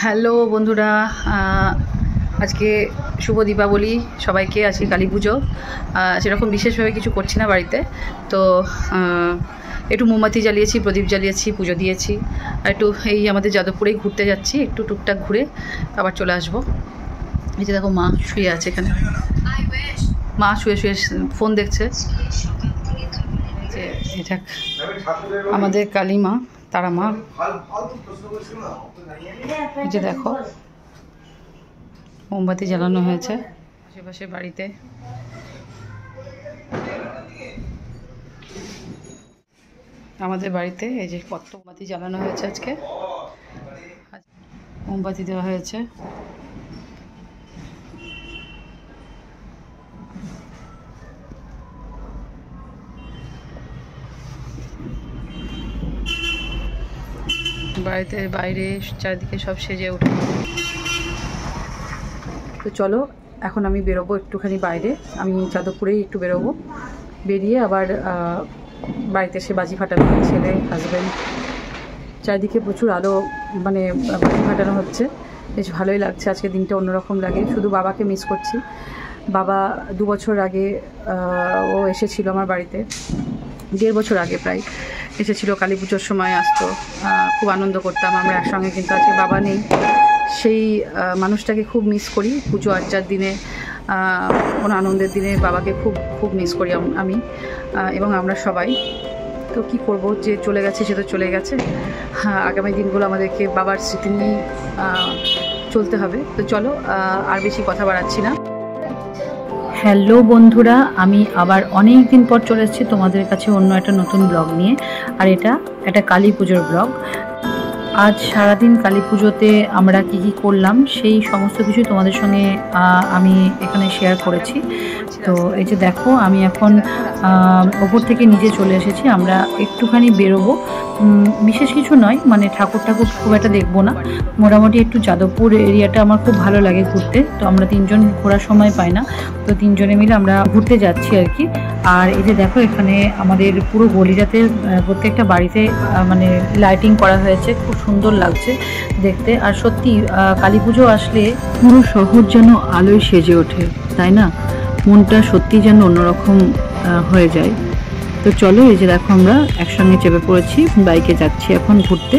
Hello বন্ধুরা, আজকে শুভ দীপাবলি সবাইকে। আজকে কালী পুজো, সেরকম বিশেষভাবে কিছু করছি না বাড়িতে। তো একটু মোমবাতি জ্বালিয়েছি, প্রদীপ জ্বালিয়েছি, পুজো দিয়েছি। আর একটু এই আমাদের যাদবপুরেই ঘুরতে যাচ্ছি, একটু টুকটাক ঘুরে আবার চলে আসবো। এই যে দেখো মা শুয়ে আছে এখানে, মা শুয়ে শুয়ে ফোন দেখছে। যে এটা আমাদের কালী মা, তারা মা। এই যে দেখো মোমবাতি জ্বালানো হয়েছে আশেপাশে বাড়িতে। আমাদের বাড়িতে এই যে কত মোমবাতি জ্বালানো হয়েছে, আজকে মোমবাতি দেওয়া হয়েছে। বাড়িতে বাইরে চারিদিকে সব সেজে ওঠে। তো চলো এখন আমি বেরোবো একটুখানি বাইরে, আমি যাদবপুরেই একটু বেরোবো। বেরিয়ে আবার বাড়িতে এসে বাজি ফাটানো, ছেলে হাজব্যান্ড, চারিদিকে প্রচুর আলো, মানে বাজি ফাটানো হচ্ছে। বেশ ভালোই লাগছে, আজকে দিনটা অন্যরকম লাগে। শুধু বাবাকে মিস করছি। বাবা 2 বছর আগে ও এসেছিল আমার বাড়িতে, 1.5 বছর আগে প্রায় এসেছিল। কালী পুজোর সময় আসতো, খুব আনন্দ করতাম আমরা একসঙ্গে। কিন্তু আজকে বাবা নেই, সেই মানুষটাকে খুব মিস করি। পুজো আর্চার দিনে, কোনো আনন্দের দিনে বাবাকে খুব খুব মিস করি আমি এবং আমরা সবাই। তো কি করব, যে চলে গেছে সে তো চলে গেছে। আগামী দিনগুলো আমাদেরকে বাবার স্মৃতি নিয়েই চলতে হবে। তো চলো আর বেশি কথা বাড়াচ্ছি না। হ্যালো বন্ধুরা, আমি আবার অনেক দিন পর চলে এসেছি তোমাদের কাছে অন্য একটা নতুন ব্লগ নিয়ে। আর এটা একটা কালী পুজোর ব্লগ। আজ সারাদিন কালী পুজোতে আমরা কি করলাম সেই সমস্ত কিছু তোমাদের সঙ্গে আমি এখানে শেয়ার করেছি। তো এই যে দেখো, আমি এখন ওপর থেকে নিচে চলে এসেছি। আমরা একটুখানি বেরোবো, বিশেষ কিছু নয়, মানে ঠাকুর খুব একটা দেখবো না। মোটামুটি একটু যাদবপুর এরিয়াটা আমার খুব ভালো লাগে ঘুরতে। তো আমরা 3 জন ঘোরার সময় পাই না, তো 3 জনে মিলে আমরা ঘুরতে যাচ্ছি আর কি। আর এই যে দেখো, এখানে আমাদের পুরো গলিটাতে প্রত্যেকটা বাড়িতে মানে লাইটিং করা হয়েছে, খুব সুন্দর লাগছে দেখতে। আর সত্যি কালী পুজো আসলে পুরো শহর যেন আলোয় সেজে ওঠে, তাই না? মনটা সত্যি যেন অন্যরকম হয়ে যায়। তো চলো, এই যে দেখো আমরা একসঙ্গে চেপে পড়েছি, বাইকে যাচ্ছি এখন ঘুরতে।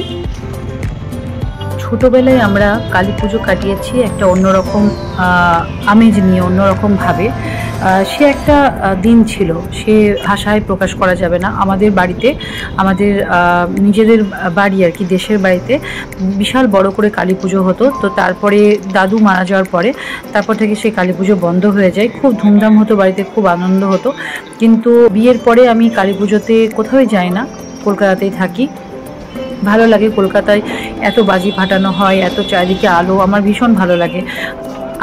ছোটোবেলায় আমরা কালী পুজো কাটিয়েছি একটা অন্যরকম আমেজ নিয়ে, অন্যরকমভাবে। সে একটা দিন ছিল, সে ভাষায় প্রকাশ করা যাবে না। আমাদের বাড়িতে, আমাদের নিজেদের বাড়ি আর কি, দেশের বাড়িতে বিশাল বড় করে কালী পুজো হতো। তো তারপরে দাদু মারা যাওয়ার পরে তারপর থেকে সেই কালী পুজো বন্ধ হয়ে যায়। খুব ধুমধাম হতো বাড়িতে, খুব আনন্দ হতো। কিন্তু বিয়ের পরে আমি কালী পুজোতে কোথাও যাই না, কলকাতাতেই থাকি। ভালো লাগে কলকাতায়, এত বাজি ফাটানো হয়, এত চারিদিকে আলো, আমার ভীষণ ভালো লাগে।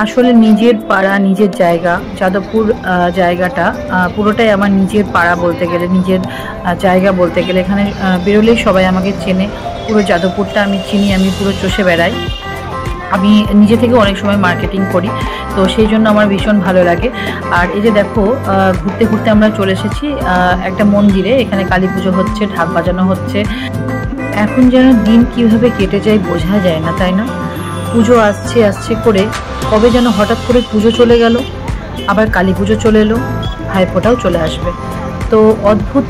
আসলে নিজের পাড়া, নিজের জায়গা, যাদবপুর জায়গাটা পুরোটাই আমার নিজের পাড়া বলতে গেলে, নিজের জায়গা বলতে গেলে। এখানে বেরোলেই সবাই আমাকে চেনে, পুরো যাদবপুরটা আমি চিনি, আমি পুরো চষে বেড়াই। আমি নিজে থেকে অনেক সময় মার্কেটিং করি, তো সেই জন্য আমার ভীষণ ভালো লাগে। আর এই যে দেখো, ঘুরতে ঘুরতে আমরা চলে এসেছি একটা মন্দিরে। এখানে কালী পুজো হচ্ছে, ঢাক বাজানো হচ্ছে। এখন যেন দিন কিভাবে কেটে যায় বোঝা যায় না, তাই না? পুজো আসছে আসছে করে কবে যেন হঠাৎ করে পুজো চলে গেল, আবার কালী পুজো চলে এলো, ভাইফোঁটাও চলে আসবে। তো অদ্ভুত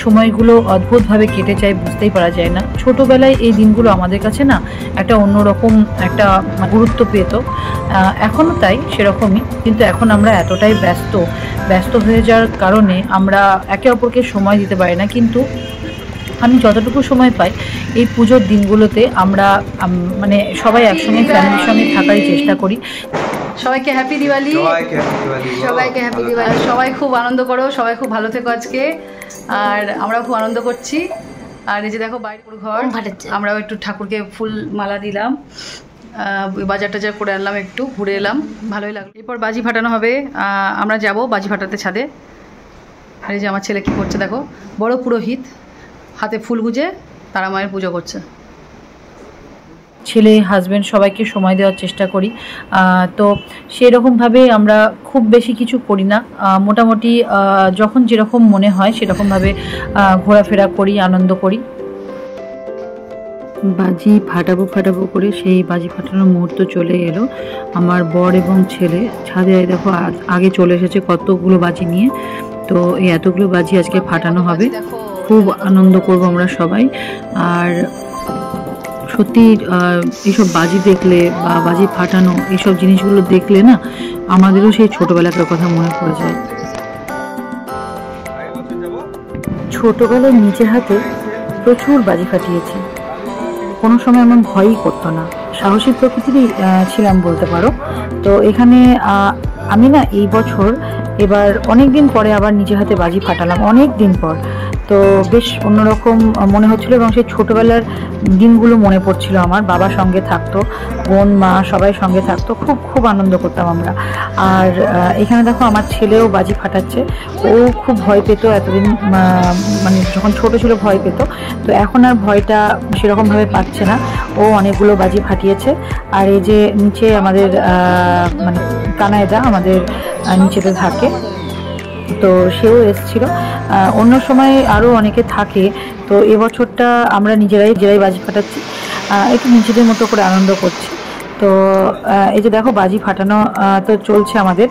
সময়গুলো অদ্ভুতভাবে কেটে যায়, বুঝতেই পারা যায় না। ছোটোবেলায় এই দিনগুলো আমাদের কাছে না একটা অন্যরকম একটা গুরুত্ব পেত, এখনও তাই সেরকমই। কিন্তু এখন আমরা এতটাই ব্যস্ত হয়ে যাওয়ার কারণে আমরা একে অপরকে সময় দিতে পারি না। কিন্তু আমি যতটুকু সময় পাই এই পুজোর দিনগুলোতে আমরা মানে সবাই একসঙ্গে ফ্যামিলির সঙ্গে থাকারই চেষ্টা করি। সবাইকে হ্যাপি দিওয়ালি, সবাইকে হ্যাপি দিওয়ালি। সবাই খুব আনন্দ করো, সবাই খুব ভালো থেকো আজকে। আর আমরাও খুব আনন্দ করছি। আর এই যে দেখো বাইরে পুরো ঘর, আমরাও একটু ঠাকুরকে ফুল মালা দিলাম, বাজার টাজার করে আনলাম, একটু ঘুরে এলাম, ভালোই লাগলো। এরপর বাজি ফাটানো হবে, আমরা যাব বাজি ফাটাতে ছাদে। আর এই যে আমার ছেলে কী করছে দেখো, বড় পুরোহিত, হাতে ফুল গুজে তারা মায়ের পুজো করছে। ছেলে হাজব্যান্ড সবাইকে সময় দেওয়ার চেষ্টা করি। তো সেরকমভাবে আমরা খুব বেশি কিছু করি না, মোটামুটি যখন যেরকম মনে হয় সেরকমভাবে ঘোরাফেরা করি, আনন্দ করি। বাজি ফাটাবো ফাটাবো করে সেই বাজি ফাটানোর মুহূর্ত চলে এলো। আমার বর এবং ছেলে ছাদে দেখো আগে চলে এসেছে কতগুলো বাজি নিয়ে। তো এই এতগুলো বাজি আজকে ফাটানো হবে, খুব আনন্দ করব আমরা সবাই। আর সত্যি এইসব বাজি দেখলে বা বাজি ফাটানো এইসব জিনিসগুলো দেখলে না আমাদেরও সেই ছোটোবেলাকার কথা মনে পড়ে যায়। ছোটোবেলায় নিজের হাতে প্রচুর বাজি ফাটিয়েছি, কোনো সময় এমন ভয়ই করতো না, সাহসী প্রকৃতিরই ছিলাম বলতে পারো। তো এখানে আমি না এই বছর এবার অনেক দিন পরে আবার নিজের হাতে বাজি ফাটালাম, অনেক দিন পর। তো বেশ অন্যরকম মনে হচ্ছিল এবং সেই ছোটোবেলার দিনগুলো মনে পড়ছিল। আমার বাবার সঙ্গে থাকতো, বোন মা সবাই সঙ্গে থাকতো, খুব খুব আনন্দ করতাম আমরা। আর এখানে দেখো আমার ছেলেও বাজি ফাটাচ্ছে। ও খুব ভয় পেত এতদিন, মানে যখন ছোট ছিল ভয় পেত, তো এখন আর ভয়টা সেরকমভাবে পাচ্ছে না। ও অনেকগুলো বাজি ফাটিয়েছে। আর এই যে নিচে আমাদের মানে কানাইদা আমাদের নিচেতে থাকে, তো সেও এসেছিল। অন্য সময় আরও অনেকে থাকে, তো এবছরটা আমরা নিজেরাই বাজি ফাটাচ্ছি, একটু নিজেদের মতো করে আনন্দ করছি। তো এই যে দেখো বাজি ফাটানো তো চলছে আমাদের।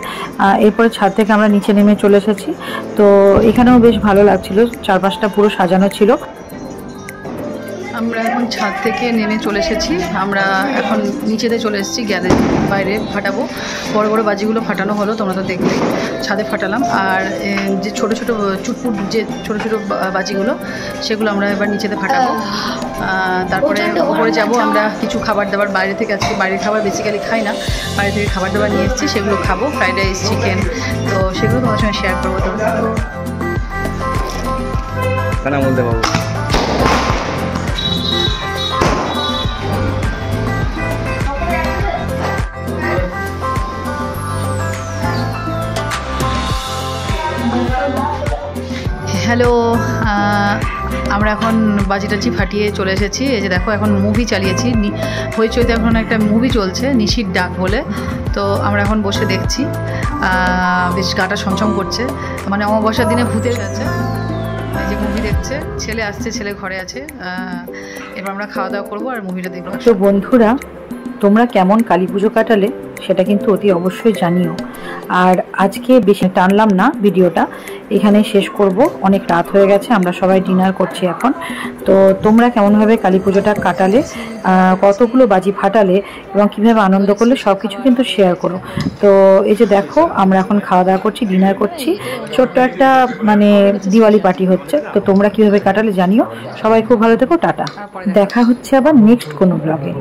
এরপরে ছাদ থেকে আমরা নিচে নেমে চলে এসেছি। তো এখানেও বেশ ভালো লাগছিল, চারপাশটা পুরো সাজানো ছিল। আমরা এখন ছাদ থেকে নেমে চলে এসেছি, আমরা এখন নিচেতে চলে এসেছি, গ্যারেজ বাইরে ফাটাবো। বড় বড় বাজিগুলো ফাটানো হলো, তোমরা তো দেখলে ছাদে ফাটালাম। আর যে ছোট ছোট চুটপুট যে ছোট ছোট বাজিগুলো সেগুলো আমরা এবার নিচেতে ফাটাবো। তারপরে উপরে যাব আমরা, কিছু খাবার দাবার বাইরে থেকে, আজকে বাইরের খাবার বেসিক্যালি খাই না, বাইরে থেকে খাবার দাবার নিয়ে এসেছি, সেগুলো খাবো, ফ্রাইড রাইস, চিকেন। তো সেগুলো তোমার সঙ্গে শেয়ার করবো। হ্যালো, আমরা এখন বাজি টাজি ফাটিয়ে চলে এসেছি। এই যে দেখো এখন মুভি চালিয়েছি, হইচইতে এখন একটা মুভি চলছে নিশির ডাক বলে। তো আমরা এখন বসে দেখছি, বেশ গাটা ছমছম করছে, মানে অমাবস্যার দিনে ভূতের আছে। এই যে মুভি দেখছে, ছেলে আসছে, ছেলে ঘরে আছে। এবার আমরা খাওয়া দাওয়া করবো আর মুভিটা দেখবো। তো বন্ধুরা, তোমরা কেমন কালী পুজো কাটালে সেটা কিন্তু অতি অবশ্যই জানিও। আর আজকে বেশি টানলাম না, ভিডিওটা এখানে শেষ করব, অনেক রাত হয়ে গেছে, আমরা সবাই ডিনার করছি এখন। তো তোমরা কেমনভাবে কালী পুজোটা কাটালে, কতগুলো বাজি ফাটালে এবং কীভাবে আনন্দ করলে সব কিছু কিন্তু শেয়ার করো। তো এই যে দেখো আমরা এখন খাওয়া দাওয়া করছি, ডিনার করছি, ছোট্ট একটা মানে দিওয়ালি পার্টি হচ্ছে। তো তোমরা কীভাবে কাটালে জানিও। সবাই খুব ভালো থেকো, টাটা, দেখা হচ্ছে আবার নেক্সট কোনো ব্লগে।